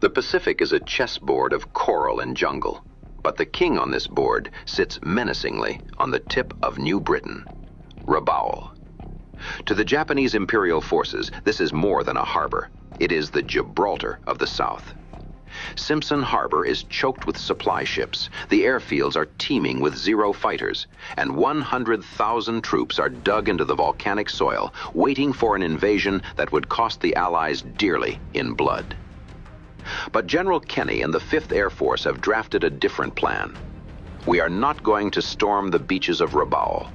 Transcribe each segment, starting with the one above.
The Pacific is a chessboard of coral and jungle, but the king on this board sits menacingly on the tip of New Britain, Rabaul. To the Japanese imperial forces, this is more than a harbor. It is the Gibraltar of the South. Simpson Harbor is choked with supply ships, the airfields are teeming with Zero fighters, and 100,000 troops are dug into the volcanic soil, waiting for an invasion that would cost the Allies dearly in blood. But General Kenney and the 5th Air Force have drafted a different plan. We are not going to storm the beaches of Rabaul.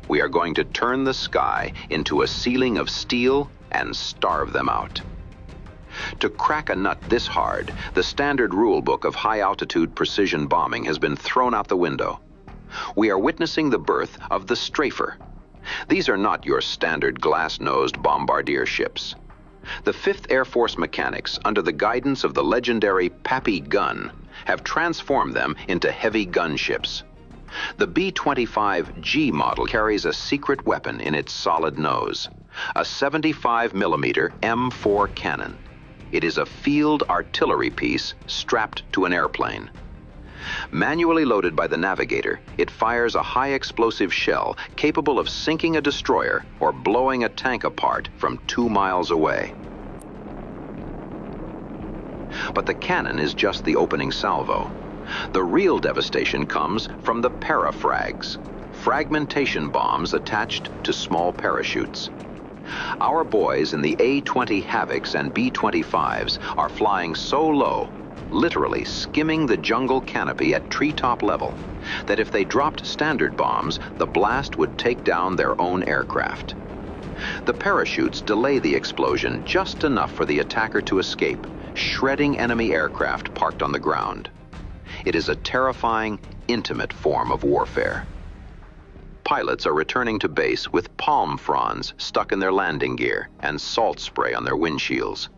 We are going to turn the sky into a ceiling of steel and starve them out. To crack a nut this hard, the standard rule book of high-altitude precision bombing has been thrown out the window. We are witnessing the birth of the strafer. These are not your standard glass-nosed bombardier ships. The 5th Air Force mechanics, under the guidance of the legendary Pappy Gun, have transformed them into heavy gunships. The B-25G model carries a secret weapon in its solid nose, a 75mm M4 cannon. It is a field artillery piece strapped to an airplane. Manually loaded by the navigator, it fires a high-explosive shell capable of sinking a destroyer or blowing a tank apart from 2 miles away. But the cannon is just the opening salvo. The real devastation comes from the parafrags, fragmentation bombs attached to small parachutes. Our boys in the A-20 Havocs and B-25s are flying so low, literally skimming the jungle canopy at treetop level, that if they dropped standard bombs, the blast would take down their own aircraft. The parachutes delay the explosion just enough for the attacker to escape, shredding enemy aircraft parked on the ground. It is a terrifying, intimate form of warfare. Pilots are returning to base with palm fronds stuck in their landing gear and salt spray on their windshields.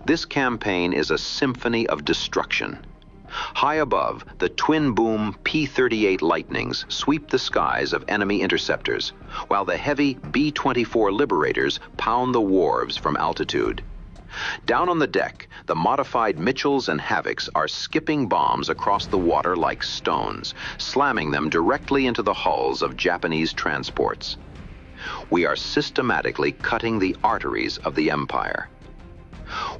This campaign is a symphony of destruction. High above, the twin-boom P-38 Lightnings sweep the skies of enemy interceptors, while the heavy B-24 Liberators pound the wharves from altitude. Down on the deck, the modified Mitchells and Havocs are skipping bombs across the water like stones, slamming them directly into the hulls of Japanese transports. We are systematically cutting the arteries of the empire.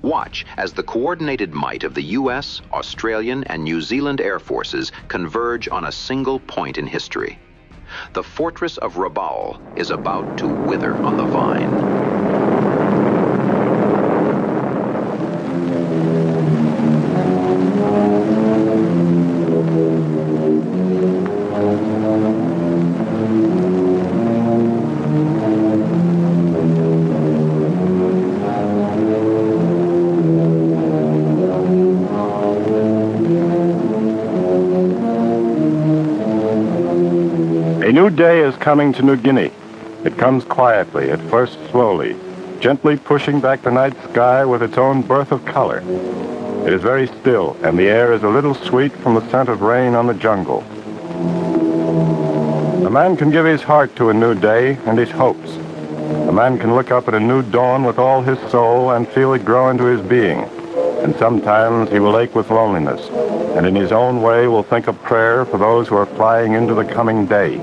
Watch as the coordinated might of the US, Australian, and New Zealand Air Forces converge on a single point in history. The fortress of Rabaul is about to wither on the vine. A new day is coming to New Guinea. It comes quietly, at first slowly, gently pushing back the night sky with its own birth of color. It is very still, and the air is a little sweet from the scent of rain on the jungle. A man can give his heart to a new day and his hopes. A man can look up at a new dawn with all his soul and feel it grow into his being. And sometimes he will ache with loneliness, and in his own way will think a prayer for those who are flying into the coming day.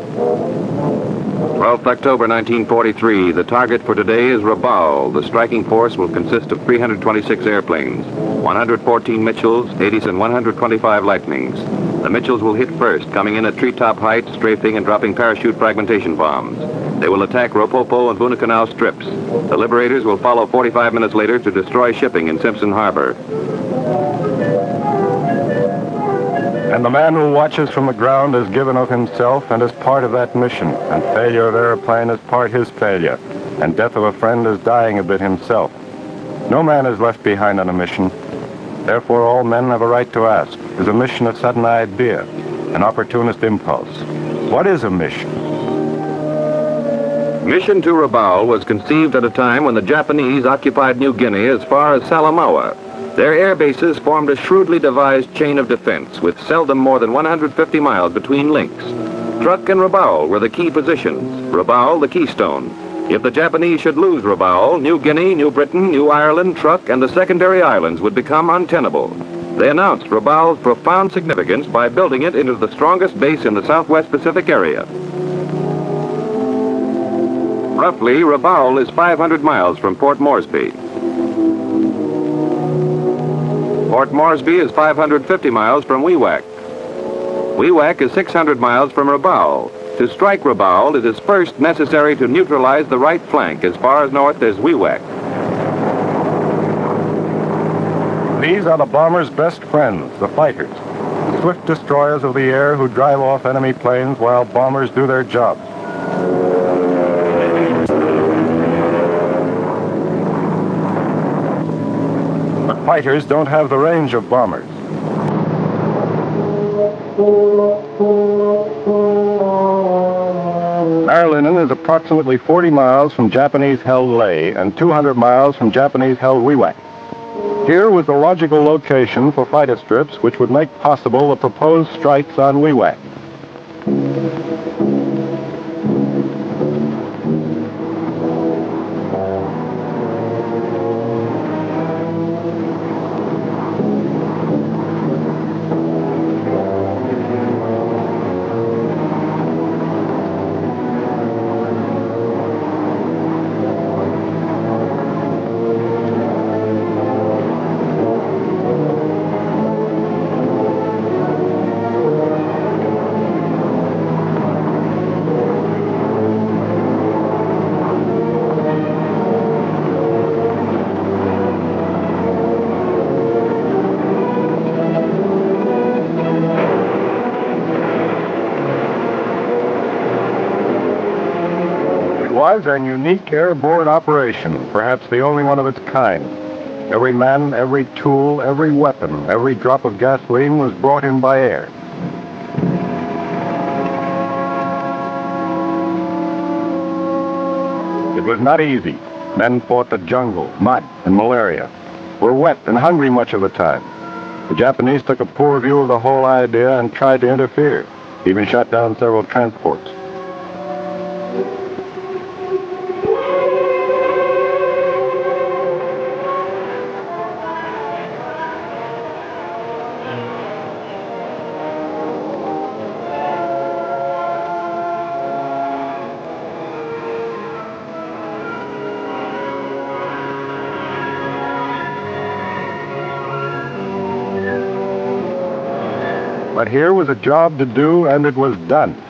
12th October 1943. The target for today is Rabaul. The striking force will consist of 326 airplanes, 114 Mitchells, 80s, and 125 Lightnings. The Mitchells will hit first, coming in at treetop height, strafing and dropping parachute fragmentation bombs. They will attack Ropopo and Bunakanau strips. The Liberators will follow 45 minutes later to destroy shipping in Simpson Harbor. And the man who watches from the ground is given of himself and is part of that mission, and failure of airplane is part his failure, and death of a friend is dying a bit himself. No man is left behind on a mission. Therefore, all men have a right to ask, is a mission a sudden idea, an opportunist impulse? What is a mission? Mission to Rabaul was conceived at a time when the Japanese occupied New Guinea as far as Salamaua. Their air bases formed a shrewdly devised chain of defense with seldom more than 150 miles between links. Truk and Rabaul were the key positions, Rabaul the keystone. If the Japanese should lose Rabaul, New Guinea, New Britain, New Ireland, Truk, and the secondary islands would become untenable. They announced Rabaul's profound significance by building it into the strongest base in the Southwest Pacific area. Roughly, Rabaul is 500 miles from Port Moresby. Port Moresby is 550 miles from Wewak. Wewak is 600 miles from Rabaul. To strike Rabaul, it is first necessary to neutralize the right flank as far as north as Wewak. These are the bombers' best friends, the fighters, swift destroyers of the air who drive off enemy planes while bombers do their jobs. But fighters don't have the range of bombers. Marlinen is approximately 40 miles from Japanese-held Leh and 200 miles from Japanese-held Wewak. Here was the logical location for fighter strips which would make possible the proposed strikes on Wewak. It was an unique airborne operation, perhaps the only one of its kind. Every man, every tool, every weapon, every drop of gasoline was brought in by air. It was not easy. Men fought the jungle, mud, and malaria, were wet and hungry much of the time. The Japanese took a poor view of the whole idea and tried to interfere, even shot down several transports. But here was a job to do, and it was done.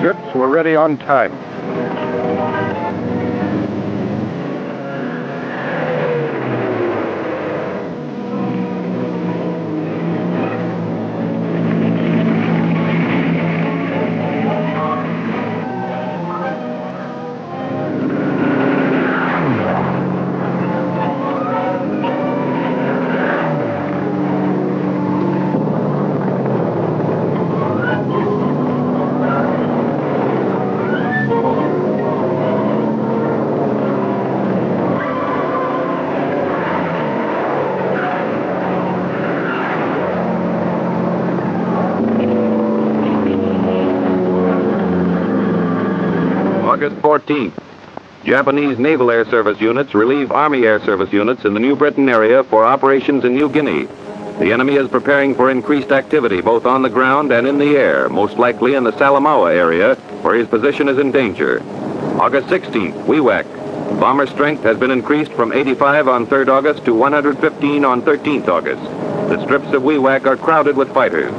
Strips were ready on time. August 14th. Japanese Naval Air Service units relieve Army Air Service units in the New Britain area for operations in New Guinea. The enemy is preparing for increased activity both on the ground and in the air, most likely in the Salamaua area, where his position is in danger. August 16th, Wewak. Bomber strength has been increased from 85 on 3rd August to 115 on 13th August. The strips of Wewak are crowded with fighters.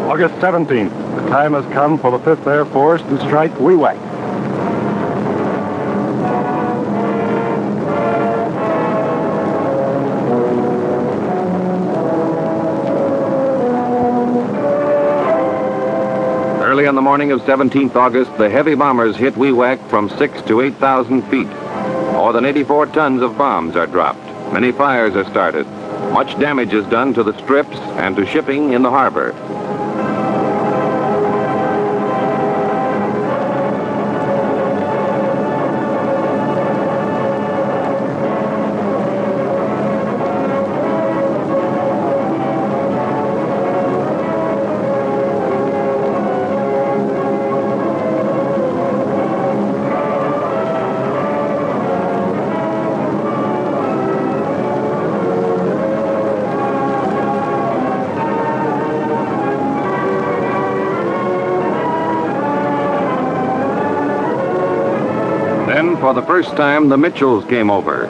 August 17th, the time has come for the 5th Air Force to strike Wewak. Early on the morning of 17th August, the heavy bombers hit Wewak from 6,000 to 8,000 feet. More than 84 tons of bombs are dropped. Many fires are started. Much damage is done to the strips and to shipping in the harbor. Then, for the first time, the Mitchells came over.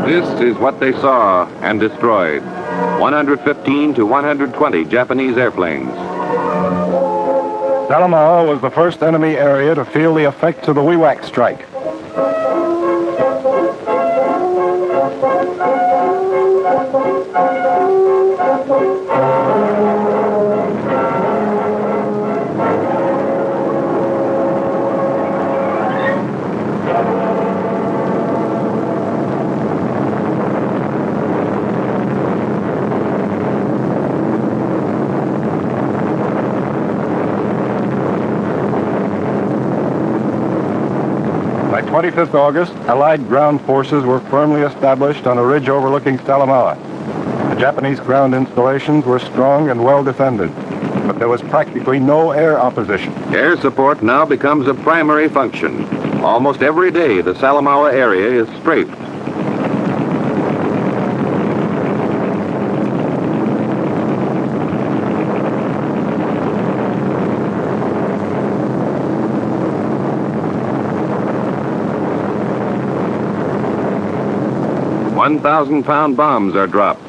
This is what they saw and destroyed. 115 to 120 Japanese airplanes. Salamaua was the first enemy area to feel the effects of the Wewak strike. By 25th August, Allied ground forces were firmly established on a ridge overlooking Salamaua. The Japanese ground installations were strong and well defended, but there was practically no air opposition. Air support now becomes a primary function. Almost every day, the Salamaua area is strafed. £1,000-pound bombs are dropped.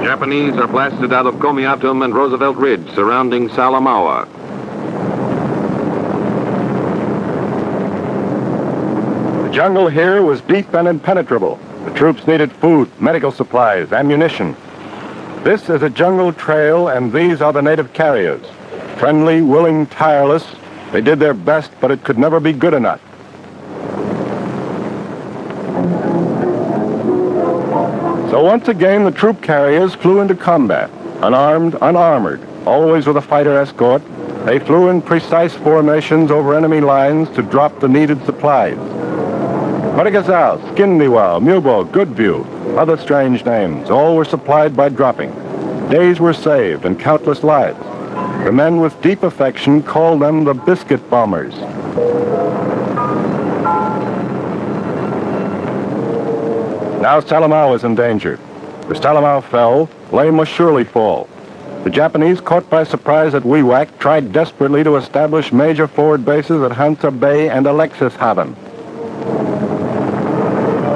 Japanese are blasted out of Komiatum and Roosevelt Ridge surrounding Salamaua. The jungle here was deep and impenetrable. The troops needed food, medical supplies, ammunition. This is a jungle trail, and these are the native carriers. Friendly, willing, tireless. They did their best, but it could never be good enough. So once again, the troop carriers flew into combat, unarmed, unarmored, always with a fighter escort. They flew in precise formations over enemy lines to drop the needed supplies. Marigasal, Skinniwal, Mubo, Goodview, other strange names, all were supplied by dropping. Days were saved and countless lives. The men with deep affection called them the biscuit bombers. Now Salamaua was in danger. If Salamaua fell, Ley must surely fall. The Japanese, caught by surprise at Wewak, tried desperately to establish major forward bases at Hansa Bay and Alexishaven.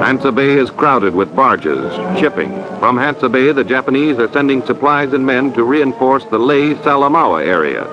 Hansa Bay is crowded with barges, shipping. From Hansa Bay, the Japanese are sending supplies and men to reinforce the Ley-Salamaua area.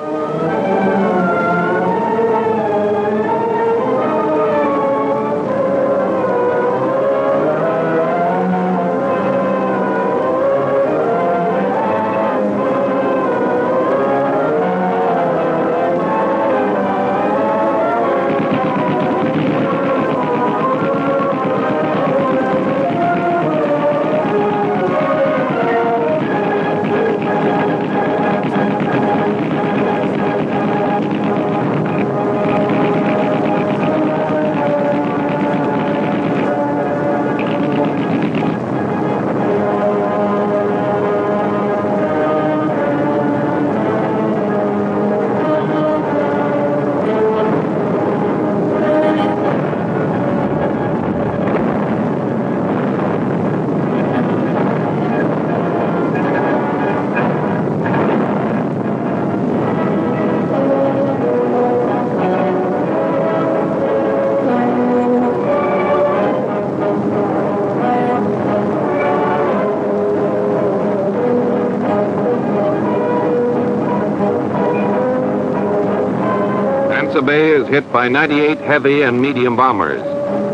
Hansa Bay is hit by 98 heavy and medium bombers.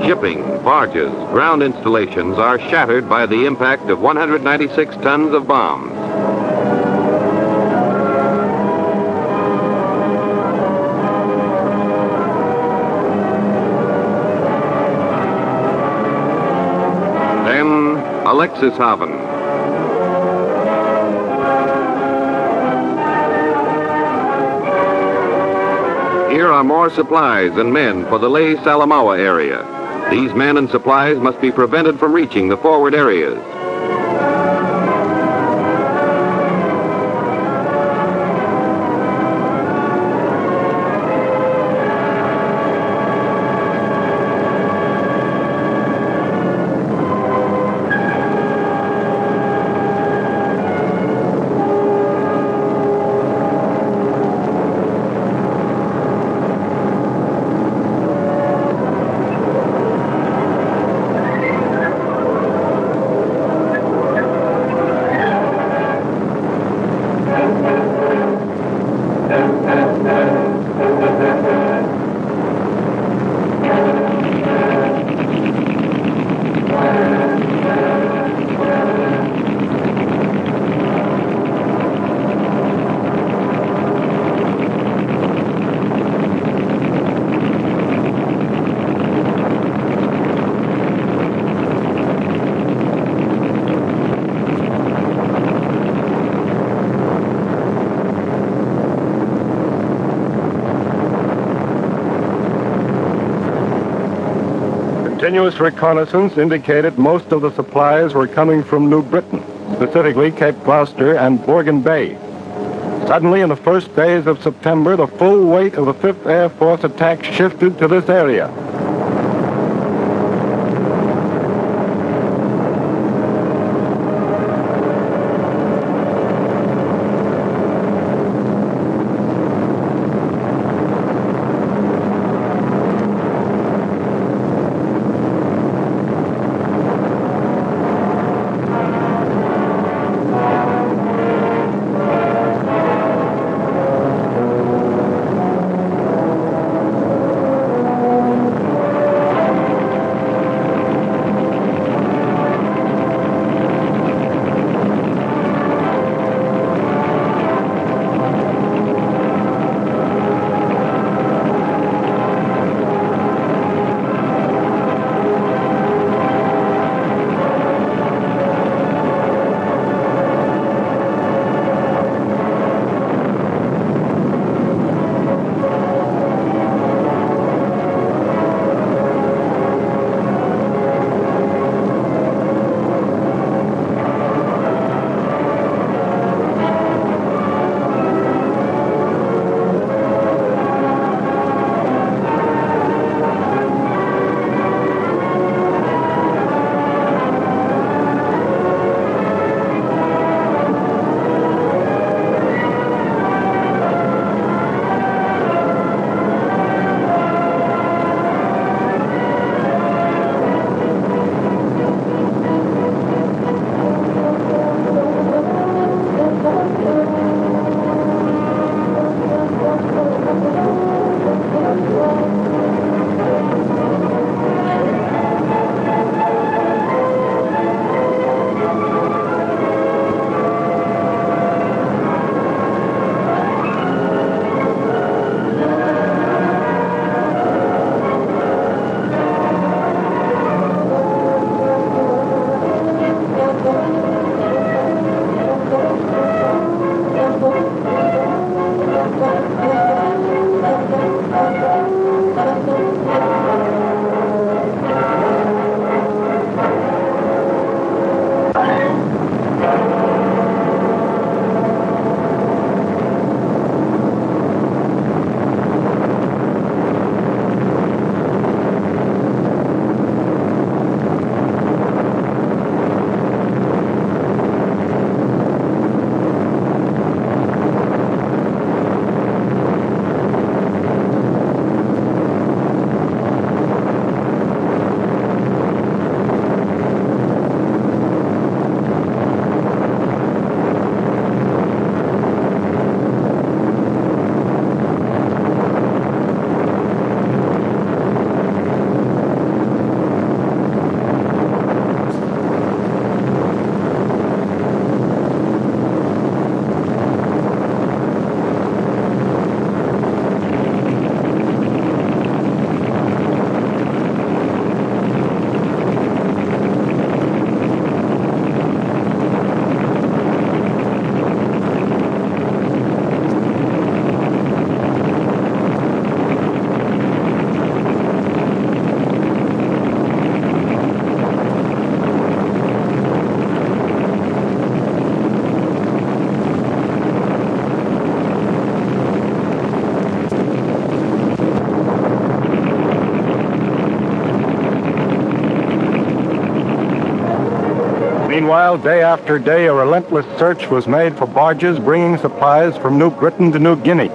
Shipping, barges, ground installations are shattered by the impact of 196 tons of bombs. Then, Alexishaven. Here are more supplies and men for the Ley-Salamaua area. These men and supplies must be prevented from reaching the forward areas. Continuous reconnaissance indicated most of the supplies were coming from New Britain, specifically Cape Gloucester and Borgen Bay. Suddenly, in the first days of September, the full weight of the 5th Air Force attack shifted to this area. Meanwhile, day after day, a relentless search was made for barges bringing supplies from New Britain to New Guinea.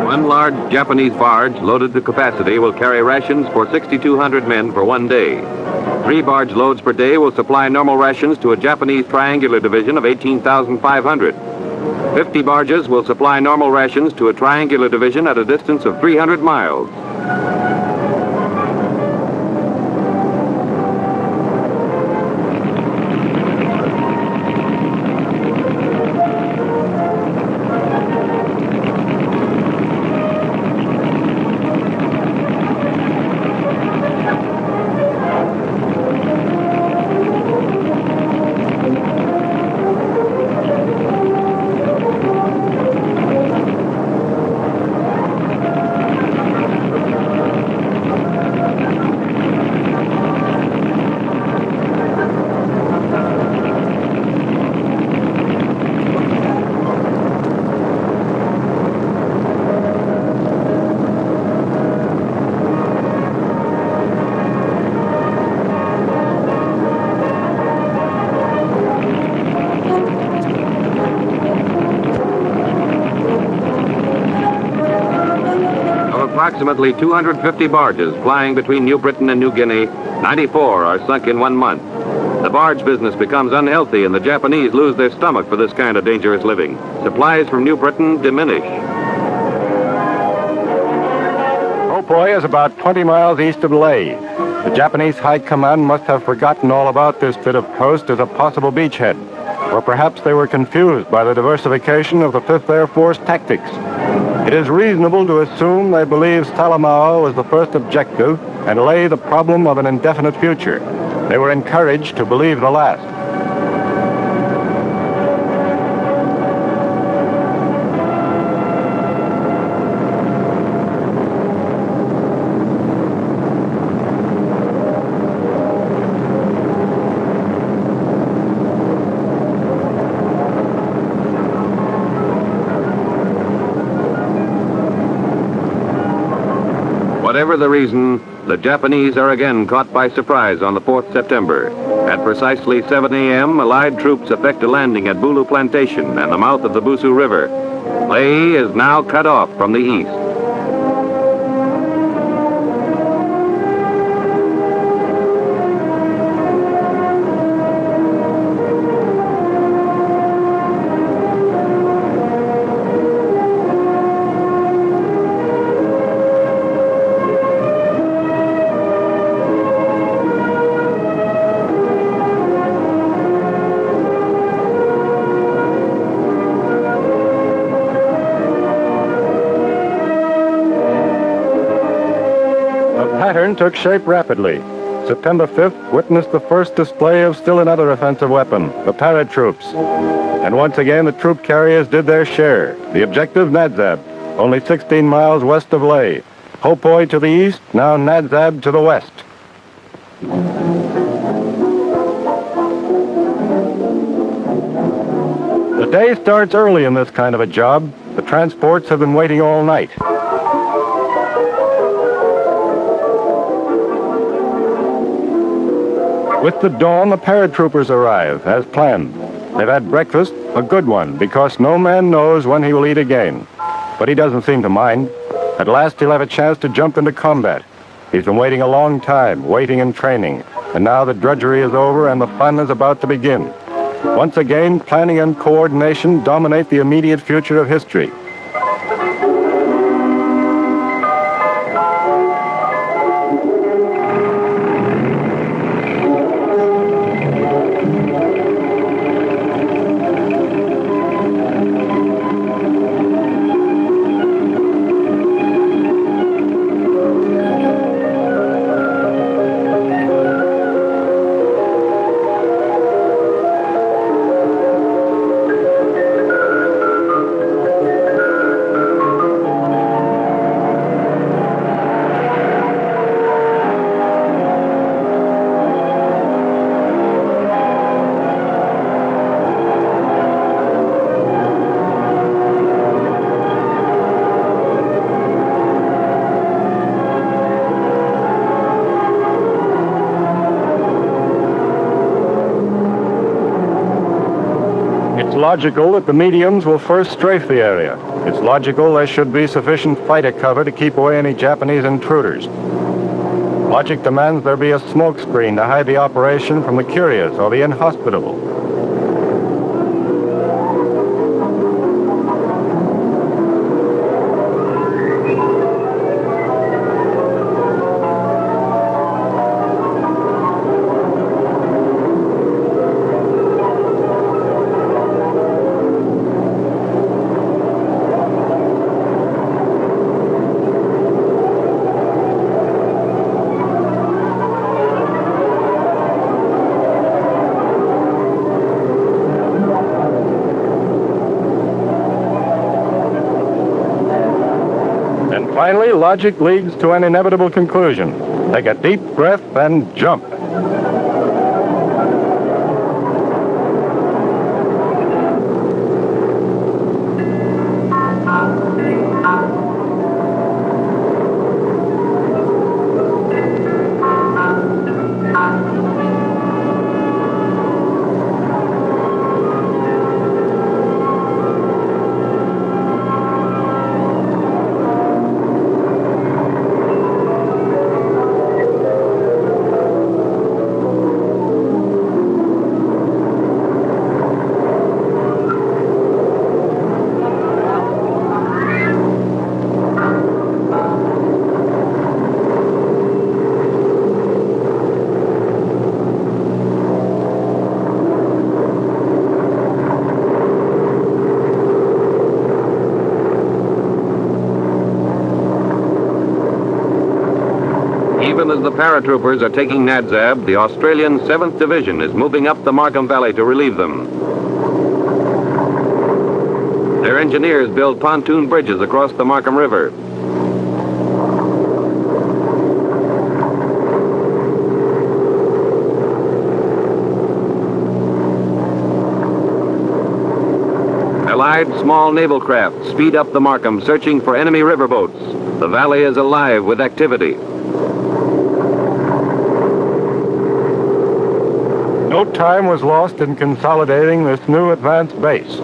One large Japanese barge loaded to capacity will carry rations for 6,200 men for one day. 3 barge loads per day will supply normal rations to a Japanese triangular division of 18,500. 50 barges will supply normal rations to a triangular division at a distance of 300 miles. Approximately 250 barges plying between New Britain and New Guinea, 94 are sunk in 1 month. The barge business becomes unhealthy and the Japanese lose their stomach for this kind of dangerous living. Supplies from New Britain diminish. Hopoi is about 20 miles east of Leh. The Japanese High Command must have forgotten all about this bit of coast as a possible beachhead. Or perhaps they were confused by the diversification of the 5th Air Force tactics. It is reasonable to assume they believed Salamaua was the first objective and Leh the problem of an indefinite future. They were encouraged to believe the last. Whatever the reason, the Japanese are again caught by surprise on the 4th September. At precisely 7 a.m., Allied troops effect a landing at Bulu Plantation and the mouth of the Busu River. Leh is now cut off from the east. Pattern took shape rapidly. September 5th witnessed the first display of still another offensive weapon, the paratroops. And once again, the troop carriers did their share. The objective, Nadzab, only 16 miles west of Leh. Hopoi to the east, now Nadzab to the west. The day starts early in this kind of a job. The transports have been waiting all night. With the dawn, the paratroopers arrive, as planned. They've had breakfast, a good one, because no man knows when he will eat again. But he doesn't seem to mind. At last he'll have a chance to jump into combat. He's been waiting a long time, waiting and training. And now the drudgery is over and the fun is about to begin. Once again, planning and coordination dominate the immediate future of history. logical that the mediums will first strafe the area. It's logical there should be sufficient fighter cover to keep away any Japanese intruders. Logic demands there be a smoke screen to hide the operation from the curious or the inhospitable. Finally, logic leads to an inevitable conclusion. Take a deep breath and jump. Even as the paratroopers are taking Nadzab, the Australian 7th Division is moving up the Markham Valley to relieve them. Their engineers build pontoon bridges across the Markham River. Allied small naval craft speed up the Markham, searching for enemy riverboats. The valley is alive with activity. No time was lost in consolidating this new advanced base.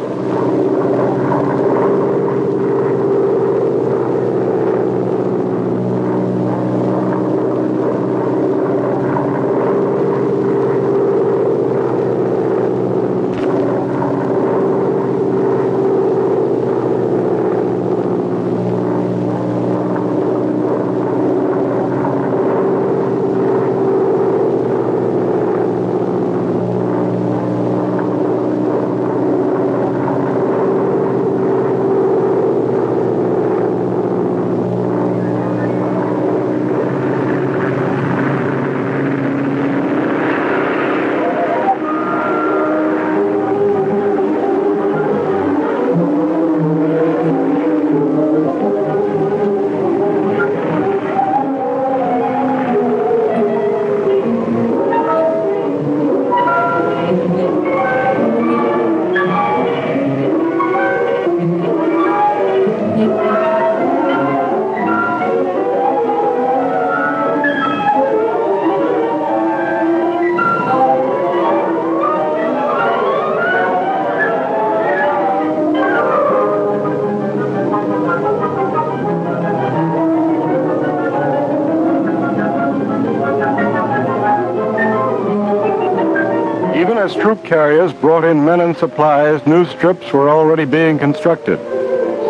As troop carriers brought in men and supplies, new strips were already being constructed.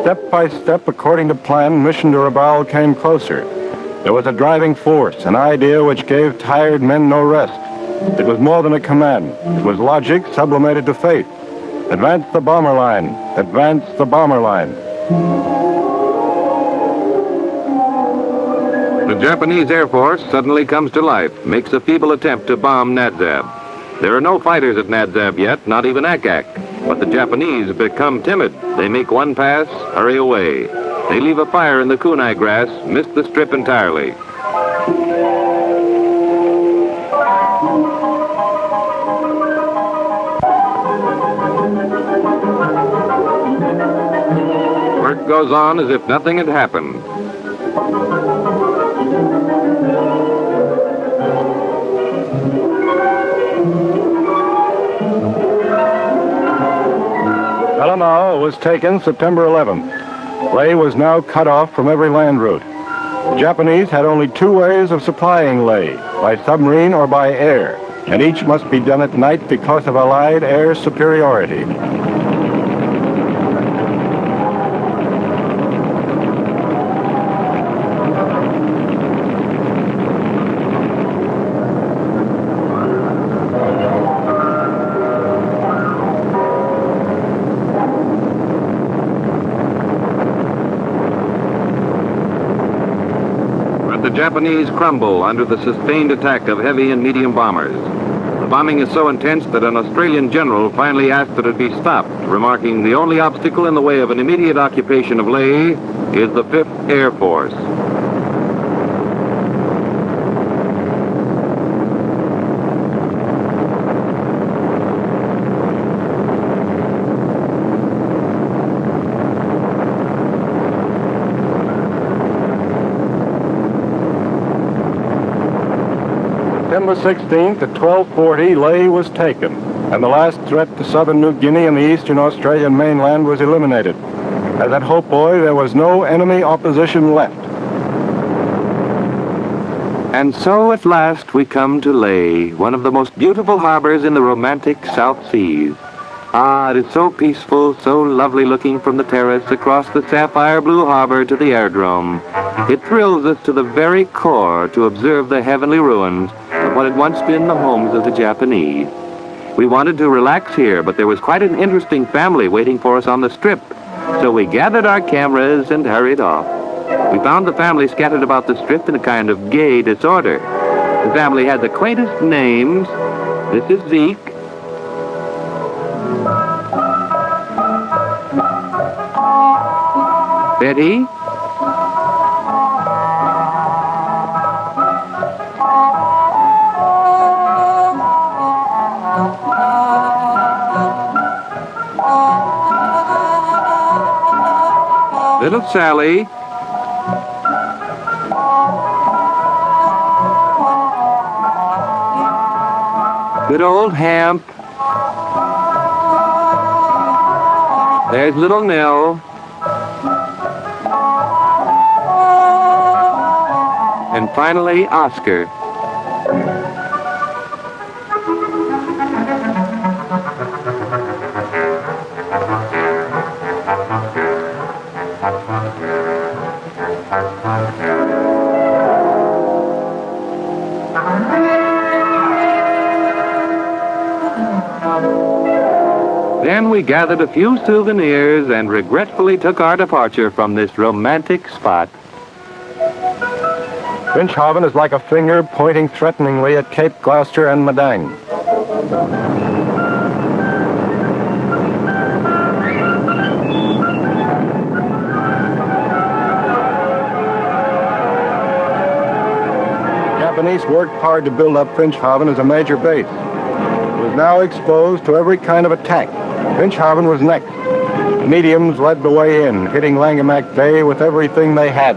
Step by step, according to plan, mission to Rabaul came closer. There was a driving force, an idea which gave tired men no rest. It was more than a command. It was logic sublimated to faith. Advance the bomber line. Advance the bomber line. The Japanese Air Force suddenly comes to life, makes a feeble attempt to bomb Nadzab. There are no fighters at Nadzab yet, not even Akak. But the Japanese have become timid. They make one pass, hurry away. They leave a fire in the kunai grass, miss the strip entirely. Work goes on as if nothing had happened. was taken September 11th. Leh was now cut off from every land route. The Japanese had only two ways of supplying Leh, by submarine or by air, and each must be done at night because of Allied air superiority. The Japanese crumble under the sustained attack of heavy and medium bombers. The bombing is so intense that an Australian general finally asked that it be stopped, remarking the only obstacle in the way of an immediate occupation of Leh is the 5th Air Force. September 16th at 12:40, Leh was taken, and the last threat to southern New Guinea and the eastern Australian mainland was eliminated. As at Hope Boy, there was no enemy opposition left. And so at last we come to Leh, one of the most beautiful harbors in the romantic South Seas. Ah, it is so peaceful, so lovely looking from the terrace across the sapphire blue harbor to the aerodrome. It thrills us to the very core to observe the heavenly ruins of what had once been the homes of the Japanese. We wanted to relax here, but there was quite an interesting family waiting for us on the strip, so we gathered our cameras and hurried off. We found the family scattered about the strip in a kind of gay disorder. The family had the quaintest names. This is Zeke. Betty. Little Sally. Good old Hamp. There's little Nell. And finally, Oscar. Then we gathered a few souvenirs and regretfully took our departure from this romantic spot. Finschhafen is like a finger pointing threateningly at Cape Gloucester and Madang. The Japanese worked hard to build up Finschhafen as a major base. It was now exposed to every kind of attack. Finschhafen was next. Mediums led the way in, hitting Langemak Bay with everything they had.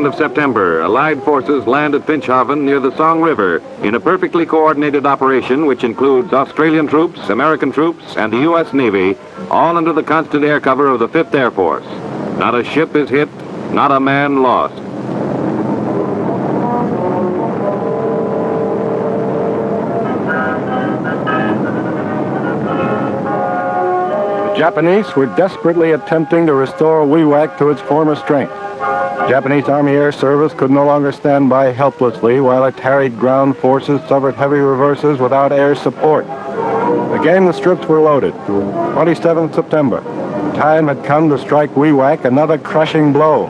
Of September, Allied forces land at Finschhafen near the Song River in a perfectly coordinated operation which includes Australian troops, American troops, and the U.S. Navy, all under the constant air cover of the 5th Air Force. Not a ship is hit, not a man lost. The Japanese were desperately attempting to restore Wewak to its former strength. Japanese Army Air Service could no longer stand by helplessly while its harried ground forces suffered heavy reverses without air support. Again, the strips were loaded. 27th September. Time had come to strike Wewak another crushing blow.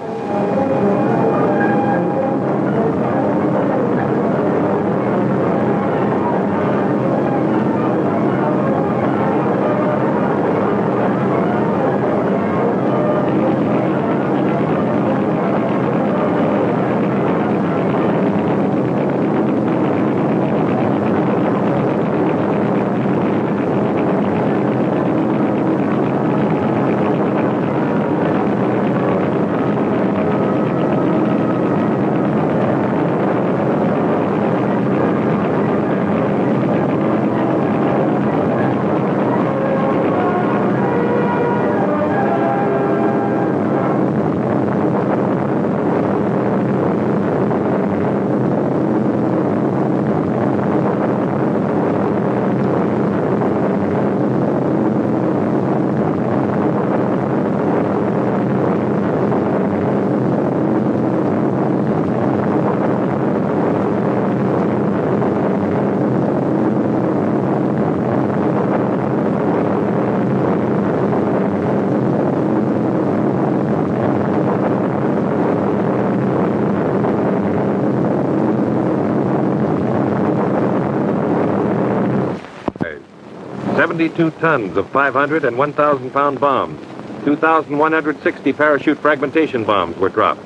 72 tons of 500 and 1,000-pound bombs. 2,160 parachute fragmentation bombs were dropped.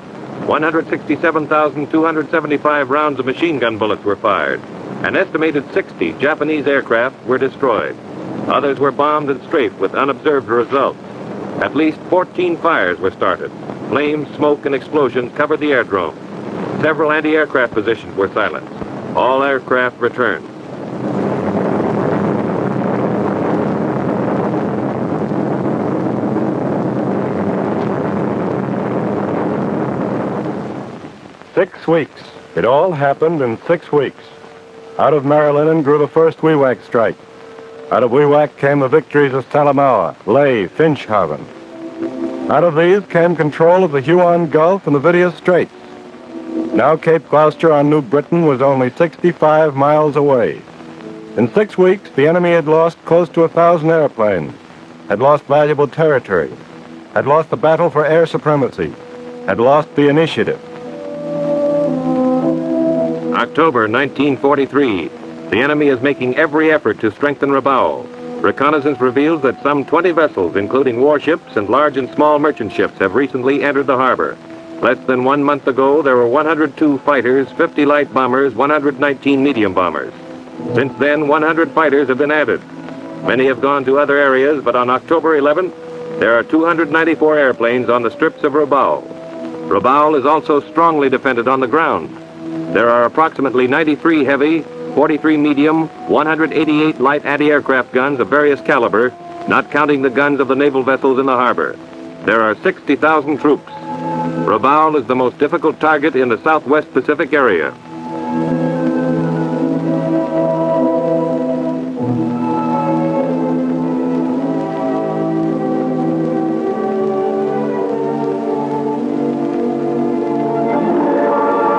167,275 rounds of machine gun bullets were fired. An estimated 60 Japanese aircraft were destroyed. Others were bombed and strafed with unobserved results. At least 14 fires were started. Flames, smoke, and explosions covered the aerodrome. Several anti-aircraft positions were silenced. All aircraft returned. "6 weeks. It all happened in 6 weeks. Out of Marilyn grew the first Wewak strike. Out of Wewak came the victories of Salamaua, Ley, Finschhafen. Out of these came control of the Huon Gulf and the Vidia Straits. Now Cape Gloucester on New Britain was only 65 miles away. In 6 weeks, the enemy had lost close to 1,000 airplanes, had lost valuable territory, had lost the battle for air supremacy, had lost the initiative." October 1943. The enemy is making every effort to strengthen Rabaul. Reconnaissance reveals that some 20 vessels, including warships and large and small merchant ships, have recently entered the harbor. Less than 1 month ago, there were 102 fighters, 50 light bombers, 119 medium bombers. Since then, 100 fighters have been added. Many have gone to other areas, but on October 11th, there are 294 airplanes on the strips of Rabaul. Rabaul is also strongly defended on the ground. There are approximately 93 heavy, 43 medium, 188 light anti-aircraft guns of various caliber, not counting the guns of the naval vessels in the harbor. There are 60,000 troops. Rabaul is the most difficult target in the Southwest Pacific area.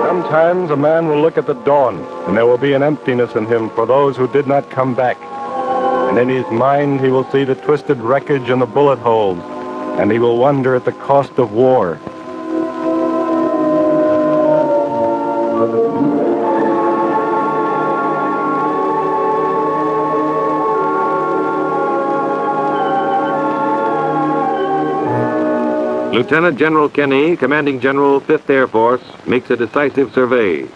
Sometimes a man will look at the dawn, and there will be an emptiness in him for those who did not come back. And in his mind he will see the twisted wreckage and the bullet holes, and he will wonder at the cost of war. Lieutenant General Kenney, Commanding General, 5th Air Force, makes a decisive survey.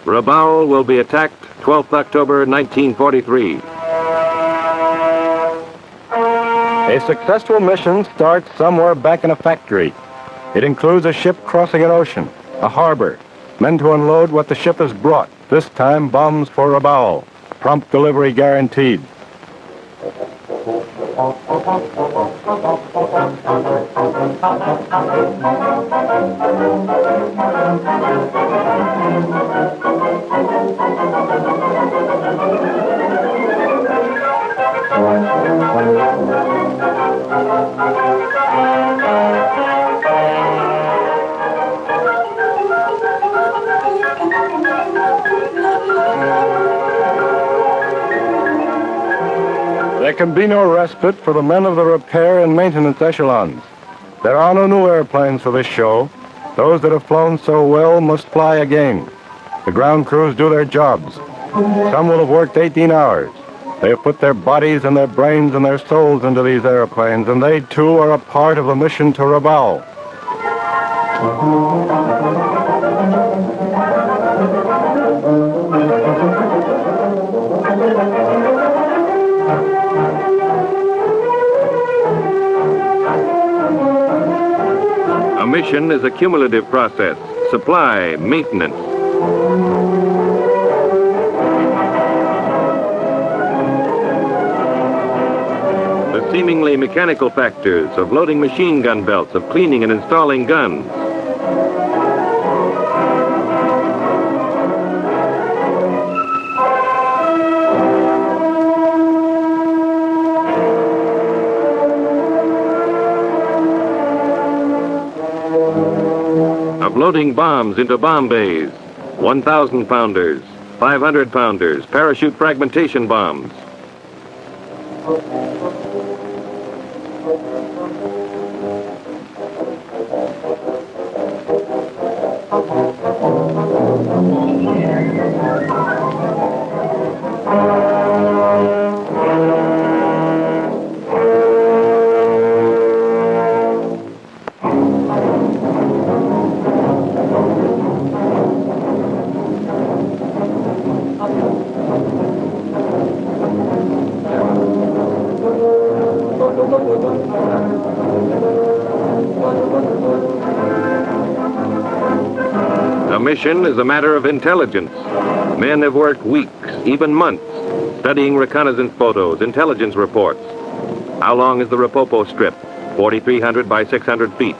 Rabaul will be attacked 12th October 1943. A successful mission starts somewhere back in a factory. It includes a ship crossing an ocean, a harbor, men to unload what the ship has brought, this time bombs for Rabaul. Prompt delivery guaranteed. There can be no respite for the men of the repair and maintenance echelons. There are no new airplanes for this show. Those that have flown so well must fly again. The ground crews do their jobs. Some will have worked 18 hours. They have put their bodies and their brains and their souls into these airplanes, and they too are a part of the mission to Rabaul. A mission is a cumulative process. Supply, maintenance. The seemingly mechanical factors of loading machine gun belts, of cleaning and installing guns. Of loading bombs into bomb bays, 1,000-pounders, 500-pounders, parachute fragmentation bombs. A mission is a matter of intelligence. Men have worked weeks, even months, studying reconnaissance photos, intelligence reports. How long is the Rapopo Strip? 4,300 by 600 feet.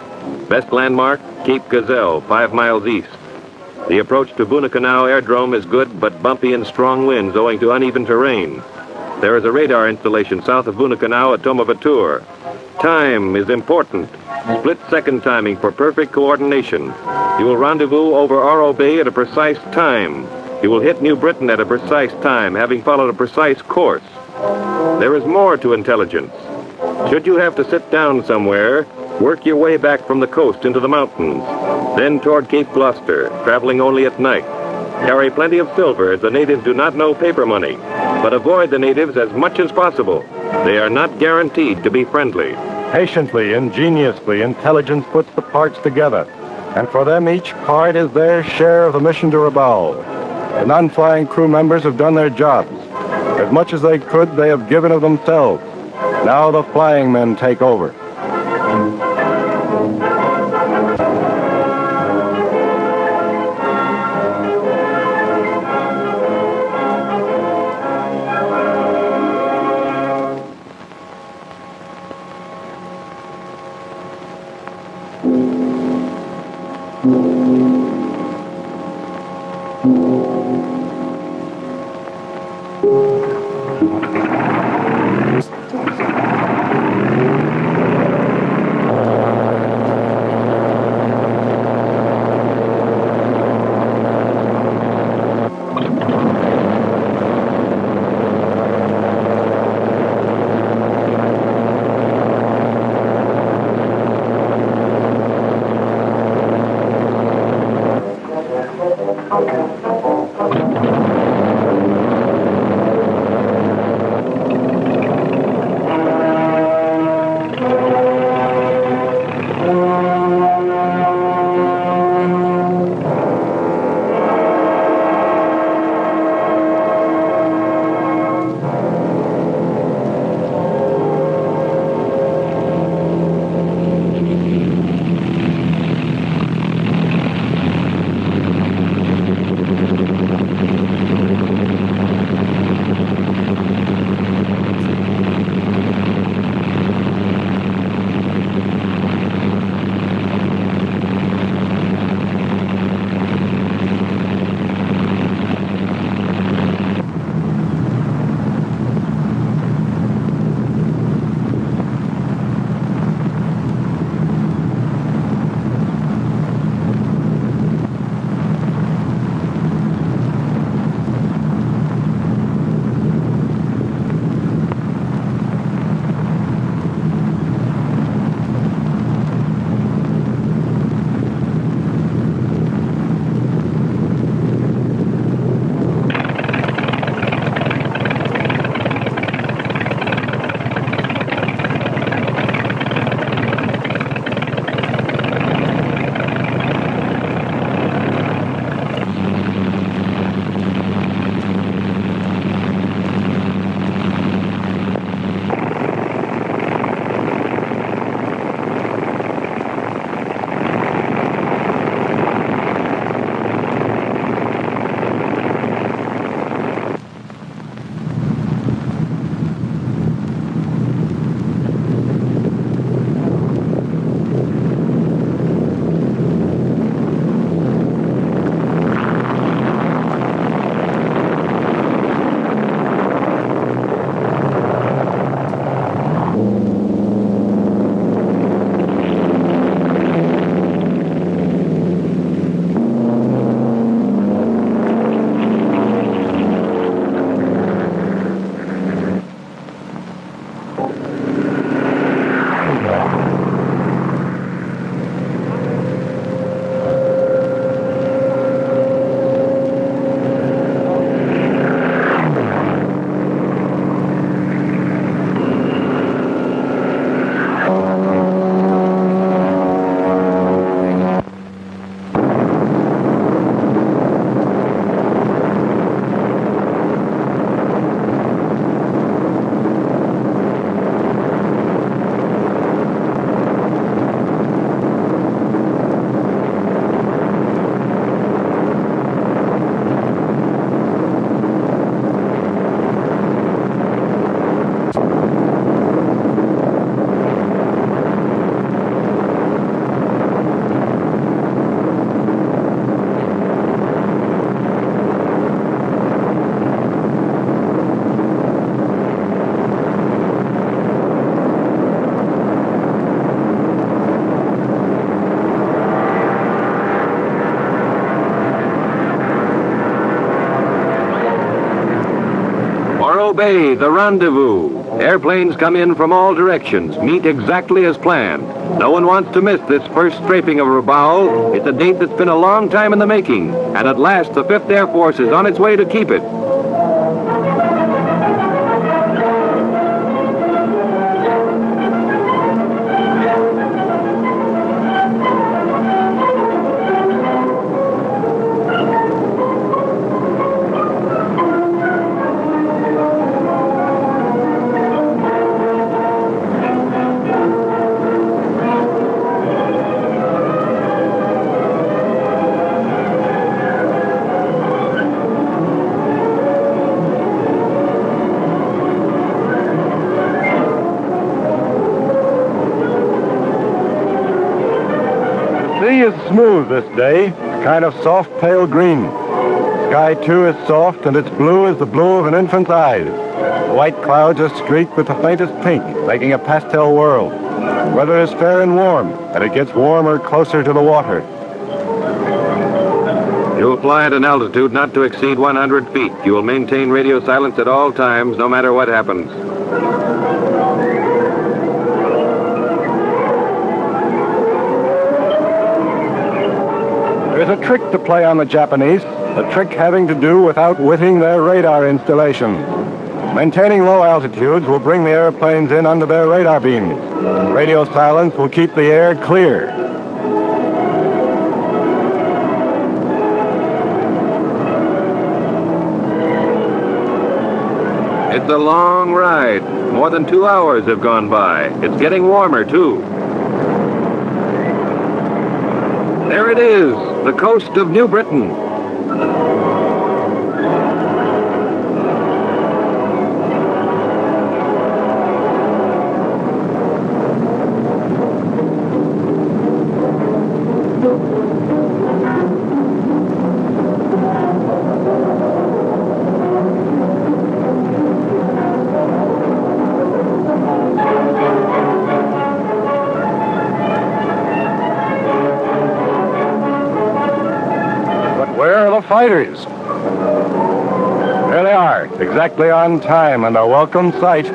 Best landmark, Cape Gazelle, 5 miles east. The approach to Bunakanau Aerodrome is good, but bumpy and strong winds owing to uneven terrain. There is a radar installation south of Bunakanau at Tomavatur. Time is important. Split-second timing for perfect coordination. You will rendezvous over Oro Bay at a precise time. You will hit New Britain at a precise time, having followed a precise course. There is more to intelligence. Should you have to sit down somewhere, work your way back from the coast into the mountains, then toward Cape Gloucester, traveling only at night. Carry plenty of silver, as the natives do not know paper money, but avoid the natives as much as possible. They are not guaranteed to be friendly. Patiently, ingeniously, intelligence puts the parts together, and for them each part is their share of the mission to Rabaul. The non-flying crew members have done their jobs. As much as they could, they have given of themselves. Now the flying men take over. Morro Bay, the rendezvous. Airplanes come in from all directions, meet exactly as planned. No one wants to miss this first strafing of Rabaul. It's a date that's been a long time in the making, and at last the 5th Air Force is on its way to keep it. The sea is smooth this day, a kind of soft pale green. Sky, too, is soft, and its blue is the blue of an infant's eyes. The white clouds are streaked with the faintest pink, making a pastel world. Weather is fair and warm, and it gets warmer closer to the water. You'll fly at an altitude not to exceed 100 feet. You will maintain radio silence at all times, no matter what happens. There's a trick to play on the Japanese, a trick having to do with outwitting their radar installations. Maintaining low altitudes will bring the airplanes in under their radar beams. Radio silence will keep the air clear. It's a long ride. More than 2 hours have gone by. It's getting warmer, too. There it is, the coast of New Britain. Where are the fighters? There they are, exactly on time and a welcome sight.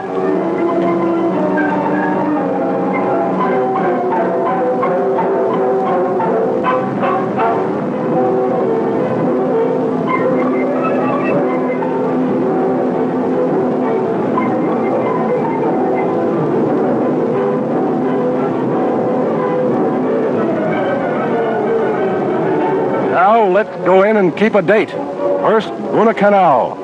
Now let's go in and keep a date. First, Canal.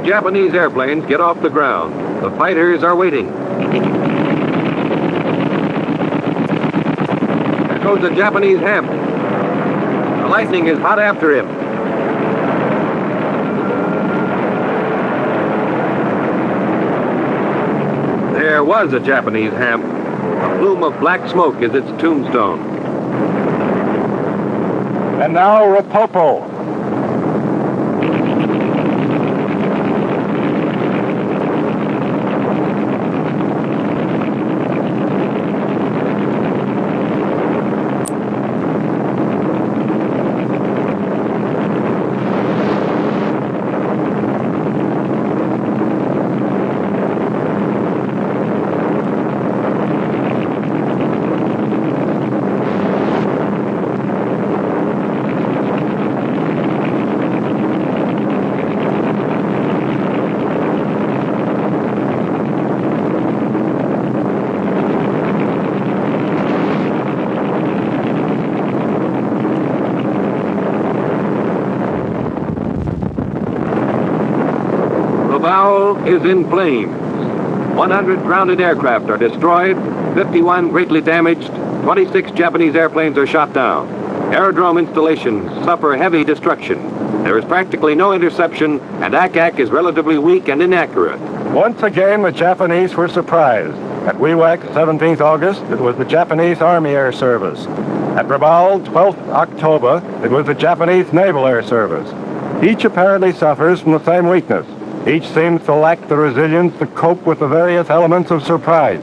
Japanese airplanes get off the ground. The fighters are waiting. There goes the Japanese Hemp. The Lightning is hot after him. They're was a Japanese hamp. A plume of black smoke is its tombstone. And now Rabaul. Rabaul is in flames. 100 grounded aircraft are destroyed, 51 greatly damaged, 26 Japanese airplanes are shot down. Aerodrome installations suffer heavy destruction. There is practically no interception, and Ack is relatively weak and inaccurate. Once again, the Japanese were surprised. At Wewak, 17th August, it was the Japanese Army Air Service. At Rabaul, 12th October, it was the Japanese Naval Air Service. Each apparently suffers from the same weakness. Each seems to lack the resilience to cope with the various elements of surprise.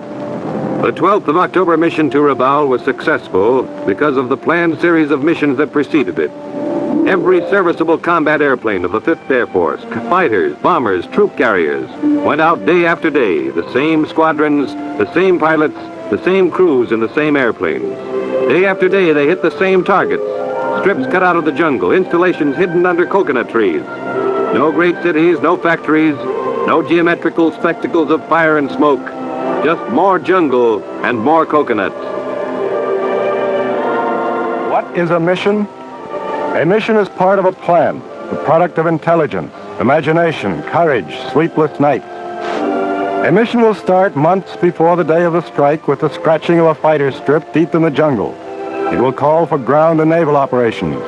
The 12th of October mission to Rabaul was successful because of the planned series of missions that preceded it. Every serviceable combat airplane of the 5th Air Force, fighters, bombers, troop carriers, went out day after day, the same squadrons, the same pilots, the same crews in the same airplanes. Day after day, they hit the same targets. Strips cut out of the jungle, installations hidden under coconut trees. No great cities, no factories, no geometrical spectacles of fire and smoke, just more jungle and more coconuts. What is a mission? A mission is part of a plan, the product of intelligence, imagination, courage, sleepless nights. A mission will start months before the day of the strike with the scratching of a fighter strip deep in the jungle. It will call for ground and naval operations.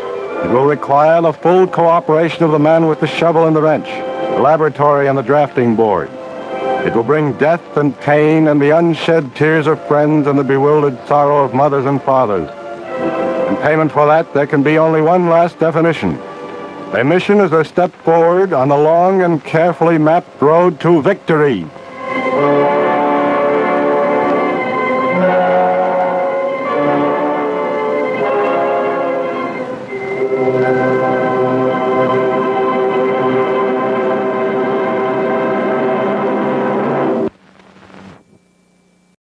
It will require the full cooperation of the man with the shovel and the wrench, the laboratory and the drafting board. It will bring death and pain and the unshed tears of friends and the bewildered sorrow of mothers and fathers. In payment for that, there can be only one last definition. A mission is a step forward on the long and carefully mapped road to victory.